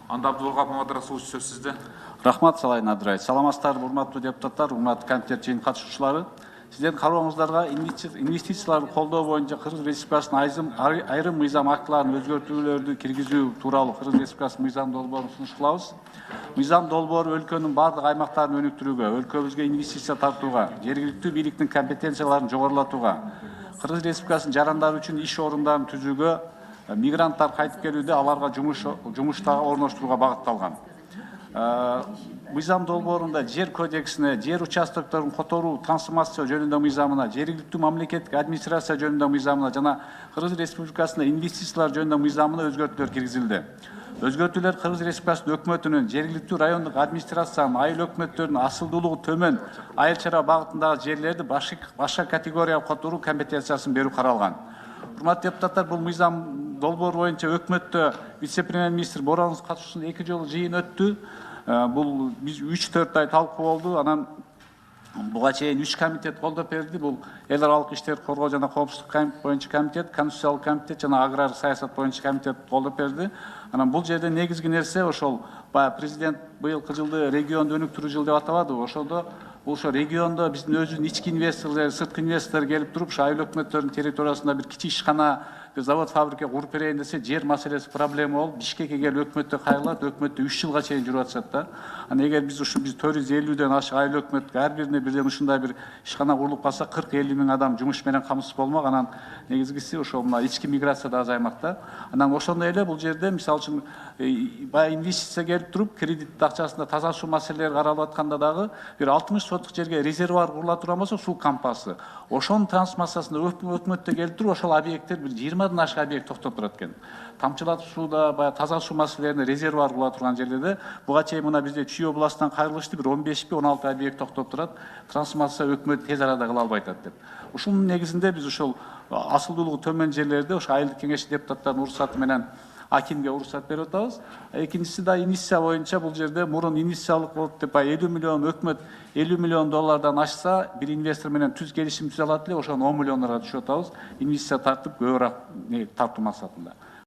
Анда Абдулгап Мамадрасулович сөз сизде. Рахмат Салай Надырай. Саламаттар, урматтуу депутаттар, урматтуу комитет жыйын катышуучулары. Сиздердин карооңуздарга инвестицияларды колдоо боюнча Кыргыз Республикасынын айрым мыйзам актыларын өзгөртүүлөрдү киргизүү тууралуу Кыргыз Республикасынын мыйзам долбоорун сунуш кылабыз. Мыйзам долбоору өлкөнүн бардык аймактарын өнүктүрүүгө, өлкөбүзгө инвестиция тартууга, жергиликтүү бийликтин компетенцияларын жогорулатууга, Кыргыз Республикасынын жарандары үчүн иш орундарын түзүүгө, мигранттар кайтып келүүдө аларга жумушта орноштурууга багытталган. Мыйзам долбоорунда жер кодексине, жер участокторун которуу трансформация жөнүндө мыйзамына, жергиликтүү мамлекеттик администрация жөнүндө мыйзамына жана Кыргыз Республикасына инвестициялар жөнүндө мыйзамына өзгөртүүлөр киргизилди. Өзгөртүүлөр Кыргыз Республикасынын өкмөтүнүн, жергиликтүү райондук администрациянын, айыл өкмөттөрүнүн асылдуулугу төмөн айыл чара багытындагы жерлерди башка категорияга которуу компетенциясын берүү каралган. Урматтуу депутаттар, бул мыйзам долбоор боюнча өкмөттө вице-премьер-министр Боронов катышуусунда 2 жолу жыйын өттү. Бул биз 3-4 ай талкуу болду. Анан буга чейин 3 комитет колдоп берди. Бул эл аралык иштер коргоо жана коопсуздук боюнча комитет, конституциялык комитет жана аграр саясат боюнча комитет колдоп берди. Анан бул жерде негизги нерсе ошол президент быйылкы жылды регионду өнүктүрүү жылы деп атабады. Ошо региондо биздин өзүбүздүн ички инвесторлор, сырткы инвесторлор келип туруп, айыл өкмөттөрүнүн территориясында бир кичи ишкана, завод, фабрика куруп берейин десе, жер маселеси проблема болуп, Бишкекке келип өкмөттө кайрылат, өкмөттө 3 жылга чейин жүрүп атышат да. Анан эгер биз 450ден ашык айыл өкмөт ар бирине бирден ушундай бир ишкана курулуп калса, 40-50 миң адам жумуш менен камсыз болмок. Анан негизгиси ошол мына ички миграция да азаймак да. Анан ошондой эле бул жерде мисалы үчүн баягы инвестиция келип туруп, кредит акчасында таза суу маселелери каралып атканда дагы бир 60 соттук жерге резервуар курула турган болсо, суу кампасы, ошонун трансформациясында өкмөттө келип туруп, ошол объекттер бир 20дан ашык объект токтоп турат экен. Тамчылатып сууда, баягы таза суу маселелерине резервуар курула турган жерлерде буга чейин мына бизде Чүй областынан кайрылышты, бир 15-16 объект токтоп турат. Трансформация өкмөт тез арада кыла албай атат деп. Ушунун негизинде биз ошол асылдуулугу төмөн жерлерде ошо айылдык кеңеш депутаттарынын уруксаты менен акимге уруксат берип атабыз. Экинчиси да инвестиция боюнча бул жерде мурун инвестициялык болуп деп 50 миллион өкмөт 50 миллион доллардан ашса, бир инвестор менен келишим түзө алат эле, ошону 10 миллиондорго түшүрүп атабыз. Инвестиция тартып көбүрөөк тартуу максатында.